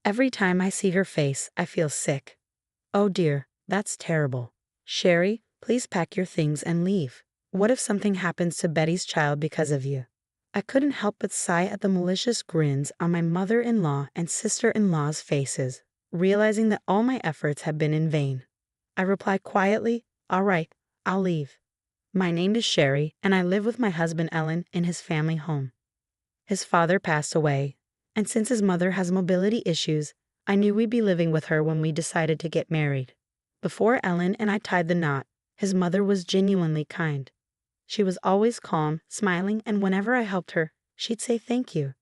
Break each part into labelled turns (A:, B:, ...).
A: Every time I see her face, I feel sick. Oh dear, that's terrible. Sherry, please pack your things and leave. What if something happens to Betty's child because of you? I couldn't help but sigh at the malicious grins on my mother-in-law and sister-in-law's faces, realizing that all my efforts had been in vain. I replied quietly, "All right, I'll leave. My name is Sherry, and I live with my husband Ellen in his family home. His father passed away, and since his mother has mobility issues, I knew we'd be living with her when we decided to get married. Before Ellen and I tied the knot, his mother was genuinely kind. She was always calm, smiling, and whenever I helped her, she'd say thank you.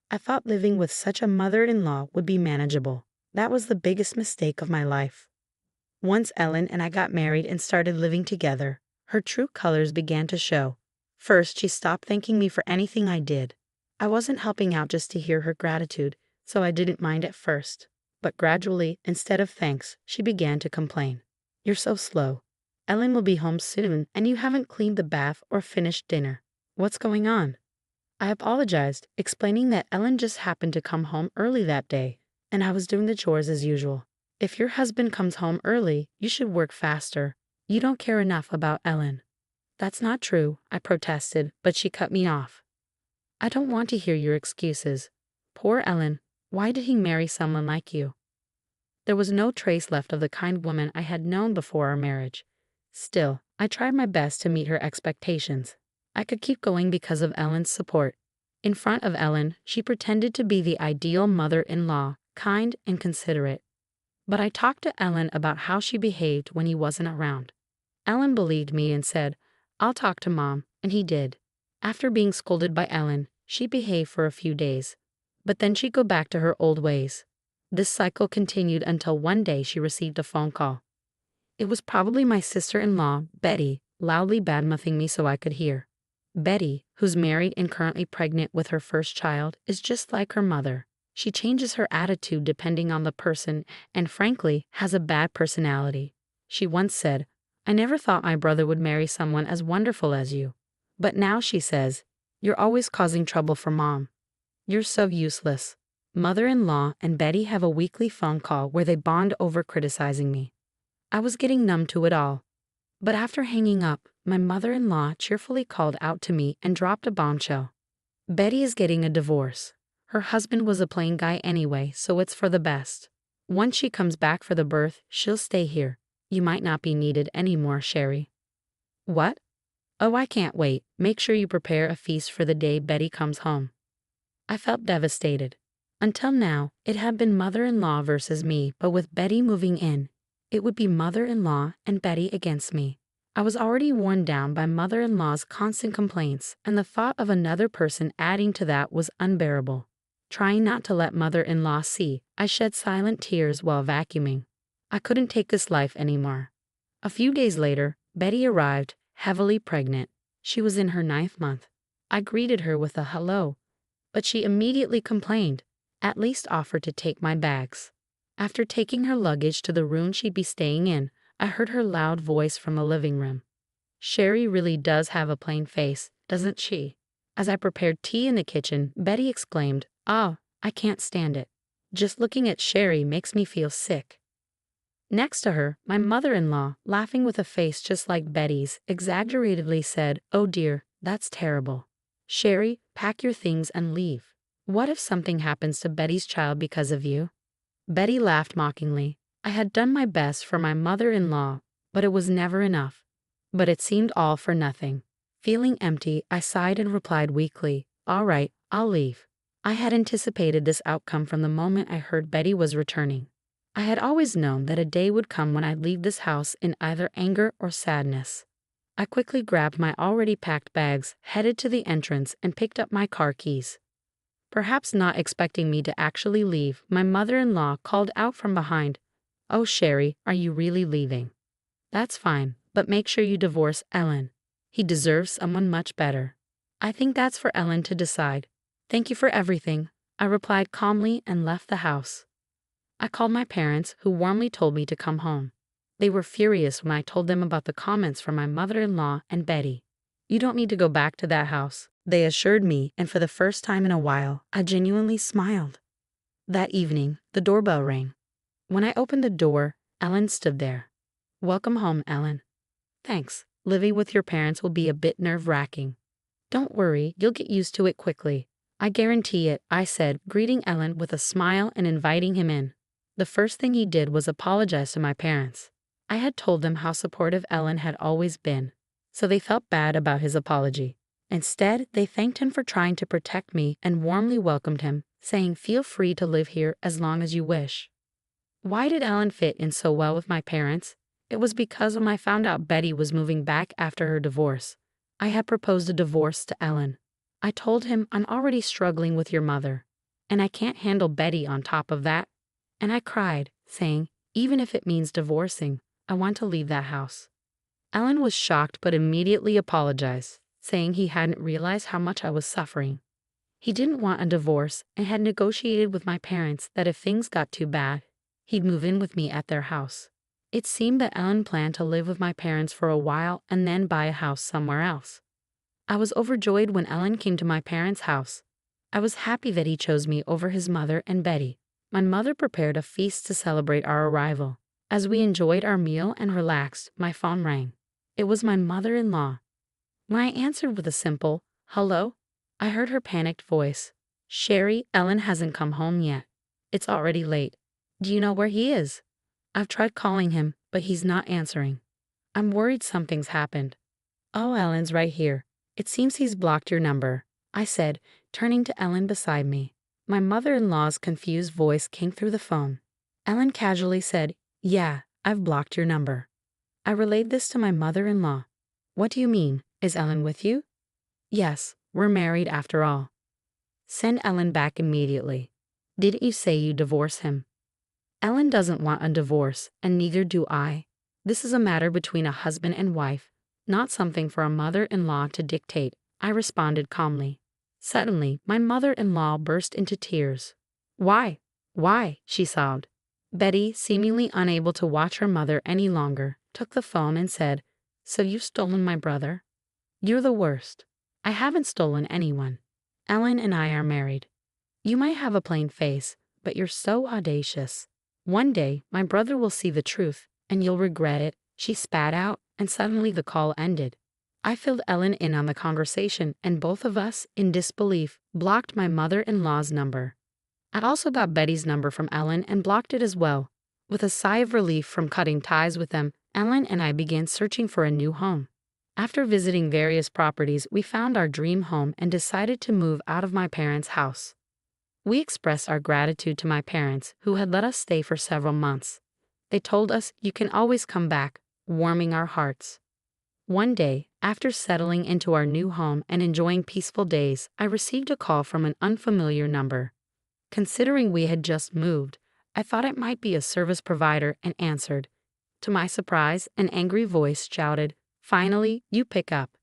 A: I thought living with such a mother-in-law would be manageable. That was the biggest mistake of my life. Once Ellen and I got married and started living together, her true colors began to show. First, she stopped thanking me for anything I did. I wasn't helping out just to hear her gratitude, so I didn't mind at first. But gradually, instead of thanks, she began to complain. "You're so slow. Ellen will be home soon, and you haven't cleaned the bath or finished dinner. What's going on?" I apologized, explaining that Ellen just happened to come home early that day, and I was doing the chores as usual. "If your husband comes home early, you should work faster. You don't care enough about Ellen." "That's not true," I protested, but she cut me off. "I don't want to hear your excuses. Poor Ellen, why did he marry someone like you?" There was no trace left of the kind woman I had known before our marriage. Still, I tried my best to meet her expectations. I could keep going because of Ellen's support. In front of Ellen, she pretended to be the ideal mother-in-law, kind and considerate. But I talked to Ellen about how she behaved when he wasn't around. Ellen believed me and said, "I'll talk to Mom," and he did. After being scolded by Ellen, she behaved for a few days. But then she'd go back to her old ways. This cycle continued until one day she received a phone call. It was probably my sister-in-law, Betty, loudly badmouthing me so I could hear. Betty, who's married and currently pregnant with her first child, is just like her mother. She changes her attitude depending on the person and, frankly, has a bad personality. She once said, "I never thought my brother would marry someone as wonderful as you." But now she says, "You're always causing trouble for Mom. You're so useless." Mother-in-law and Betty have a weekly phone call where they bond over criticizing me. I was getting numb to it all. But after hanging up, my mother-in-law cheerfully called out to me and dropped a bombshell. "Betty is getting a divorce. Her husband was a plain guy anyway, so it's for the best. Once she comes back for the birth, she'll stay here. You might not be needed anymore, Sherry." "What? Oh, I can't wait. Make sure you prepare a feast for the day Betty comes home." I felt devastated. Until now, it had been mother-in-law versus me, but with Betty moving in, it would be mother-in-law and Betty against me. I was already worn down by mother-in-law's constant complaints, and the thought of another person adding to that was unbearable. Trying not to let mother-in-law see, I shed silent tears while vacuuming. I couldn't take this life anymore. A few days later, Betty arrived, heavily pregnant. She was in her 9th month. I greeted her with a hello, but she immediately complained, at least offered to take my bags. After taking her luggage to the room she'd be staying in, I heard her loud voice from the living room. "Sherry really does have a plain face, doesn't she?" As I prepared tea in the kitchen, Betty exclaimed, "Oh, I can't stand it. Just looking at Sherry makes me feel sick." Next to her, my mother-in-law, laughing with a face just like Betty's, exaggeratedly said, "Oh dear, that's terrible. Sherry, pack your things and leave. What if something happens to Betty's child because of you?" Betty laughed mockingly. I had done my best for my mother-in-law, but it was never enough. But it seemed all for nothing. Feeling empty, I sighed and replied weakly, "All right, I'll leave." I had anticipated this outcome from the moment I heard Betty was returning. I had always known that a day would come when I'd leave this house in either anger or sadness. I quickly grabbed my already packed bags, headed to the entrance, and picked up my car keys. Perhaps not expecting me to actually leave, my mother-in-law called out from behind, "Oh, Sherry, are you really leaving? That's fine, but make sure you divorce Ellen. He deserves someone much better." "I think that's for Ellen to decide. Thank you for everything," I replied calmly and left the house. I called my parents, who warmly told me to come home. They were furious when I told them about the comments from my mother-in-law and Betty. "You don't need to go back to that house," they assured me, and for the first time in a while, I genuinely smiled. That evening, the doorbell rang. When I opened the door, Ellen stood there. Welcome home, Ellen. Thanks. Living with your parents will be a bit nerve-wracking. Don't worry, you'll get used to it quickly. I guarantee it, I said, greeting Ellen with a smile and inviting him in. The first thing he did was apologize to my parents. I had told them how supportive Ellen had always been, so they felt bad about his apology. Instead, they thanked him for trying to protect me and warmly welcomed him, saying, "Feel free to live here as long as you wish." Why did Ellen fit in so well with my parents? It was because when I found out Betty was moving back after her divorce, I had proposed a divorce to Ellen. I told him, "I'm already struggling with your mother, and I can't handle Betty on top of that." And I cried, saying, "Even if it means divorcing, I want to leave that house." Ellen was shocked but immediately apologized, saying he hadn't realized how much I was suffering. He didn't want a divorce and had negotiated with my parents that if things got too bad, he'd move in with me at their house. It seemed that Ellen planned to live with my parents for a while and then buy a house somewhere else. I was overjoyed when Ellen came to my parents' house. I was happy that he chose me over his mother and Betty. My mother prepared a feast to celebrate our arrival. As we enjoyed our meal and relaxed, my phone rang. It was my mother-in-law. When I answered with a simple, "Hello," I heard her panicked voice. "Sherry, Ellen hasn't come home yet. It's already late. Do you know where he is? I've tried calling him, but he's not answering. I'm worried something's happened." "Oh, Ellen's right here. It seems he's blocked your number," I said, turning to Ellen beside me. My mother-in-law's confused voice came through the phone. Ellen casually said, "Yeah, I've blocked your number." I relayed this to my mother-in-law. "What do you mean? Is Ellen with you?" "Yes, we're married after all." "Send Ellen back immediately. Didn't you say you divorce him?" "Ellen doesn't want a divorce, and neither do I. This is a matter between a husband and wife, not something for a mother-in-law to dictate," I responded calmly. Suddenly, my mother-in-law burst into tears. "Why? Why?" she sobbed. Betty, seemingly unable to watch her mother any longer, took the phone and said, "So you've stolen my brother? You're the worst." "I haven't stolen anyone. Ellen and I are married." "You might have a plain face, but you're so audacious. One day, my brother will see the truth, and you'll regret it," she spat out, and suddenly the call ended. I filled Ellen in on the conversation, and both of us, in disbelief, blocked my mother-in-law's number. I also got Betty's number from Ellen and blocked it as well. With a sigh of relief from cutting ties with them, Ellen and I began searching for a new home. After visiting various properties, we found our dream home and decided to move out of my parents' house. We expressed our gratitude to my parents, who had let us stay for several months. They told us, "You can always come back," warming our hearts. One day, after settling into our new home and enjoying peaceful days, I received a call from an unfamiliar number. Considering we had just moved, I thought it might be a service provider and answered. To my surprise, an angry voice shouted, "Finally, you pick up."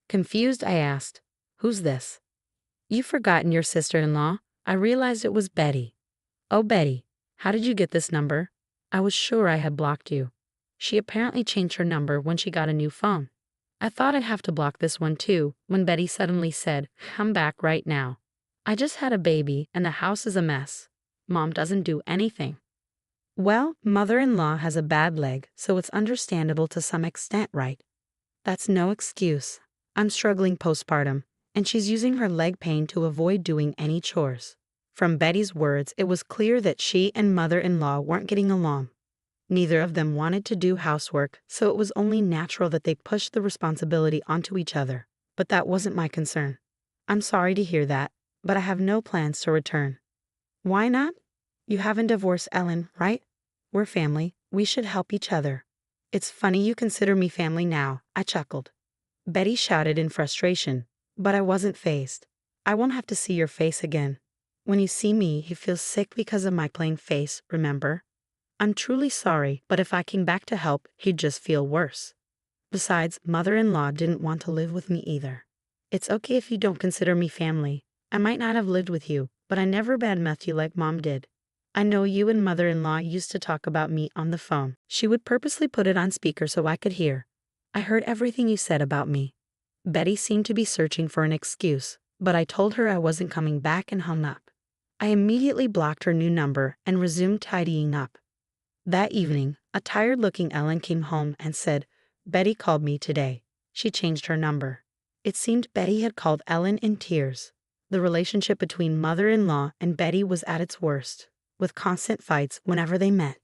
A: Confused, I asked, "Who's this?" "You've forgotten your sister-in-law." I realized it was Betty. "Oh, Betty, how did you get this number? I was sure I had blocked you." She apparently changed her number when she got a new phone. I thought I'd have to block this one too, when Betty suddenly said, "Come back right now. I just had a baby and the house is a mess. Mom doesn't do anything." Well, mother-in-law has a bad leg, so it's understandable to some extent, right? That's no excuse. I'm struggling postpartum, and she's using her leg pain to avoid doing any chores. From Betty's words, it was clear that she and mother-in-law weren't getting along. Neither of them wanted to do housework, so it was only natural that they pushed the responsibility onto each other. But that wasn't my concern. "I'm sorry to hear that, but I have no plans to return." "Why not? You haven't divorced Ellen, right? We're family. We should help each other." "It's funny you consider me family now," I chuckled. Betty shouted in frustration, but I wasn't fazed. "I won't have to see your face again. When you see me, you feel sick because of my plain face, remember? I'm truly sorry, but if I came back to help, he'd just feel worse. Besides, mother-in-law didn't want to live with me either. It's okay if you don't consider me family. I might not have lived with you, but I never badmouthed you like Mom did. I know you and mother-in-law used to talk about me on the phone. She would purposely put it on speaker so I could hear. I heard everything you said about me." Betty seemed to be searching for an excuse, but I told her I wasn't coming back and hung up. I immediately blocked her new number and resumed tidying up. That evening, a tired-looking Ellen came home and said, "Betty called me today." She changed her number. It seemed Betty had called Ellen in tears. The relationship between mother-in-law and Betty was at its worst, with constant fights whenever they met.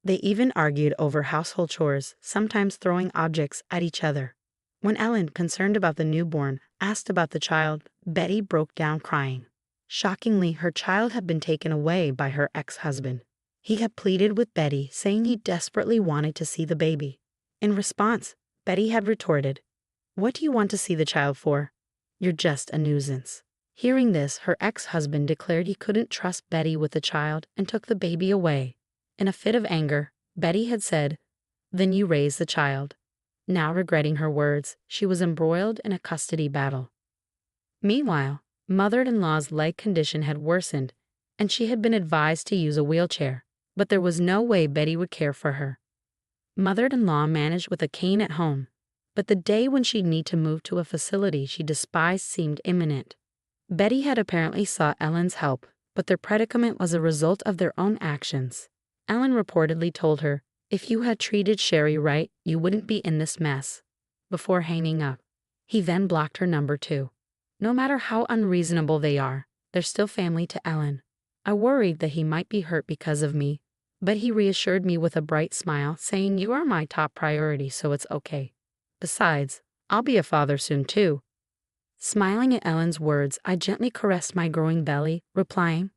A: They even argued over household chores, sometimes throwing objects at each other. When Ellen, concerned about the newborn, asked about the child, Betty broke down crying. Shockingly, her child had been taken away by her ex-husband. He had pleaded with Betty, saying he desperately wanted to see the baby. In response, Betty had retorted, "What do you want to see the child for? You're just a nuisance." Hearing this, her ex-husband declared he couldn't trust Betty with the child and took the baby away. In a fit of anger, Betty had said, "Then you raise the child." Now regretting her words, she was embroiled in a custody battle. Meanwhile, mother-in-law's leg condition had worsened, and she had been advised to use a wheelchair, but there was no way Betty would care for her. Mother-in-law managed with a cane at home, but the day when she'd need to move to a facility she despised seemed imminent. Betty had apparently sought Ellen's help, but their predicament was a result of their own actions. Ellen reportedly told her, "If you had treated Sherry right, you wouldn't be in this mess," before hanging up. He then blocked her number too. No matter how unreasonable they are, they're still family to Ellen. I worried that he might be hurt because of me, but he reassured me with a bright smile, saying, "You are my top priority, so it's okay. Besides, I'll be a father soon too." Smiling at Ellen's words, I gently caressed my growing belly, replying,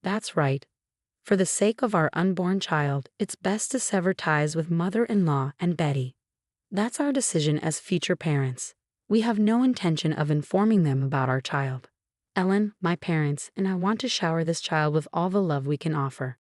A: "That's right. For the sake of our unborn child, it's best to sever ties with mother-in-law and Betty. That's our decision as future parents. We have no intention of informing them about our child. Ellen, my parents, and I want to shower this child with all the love we can offer."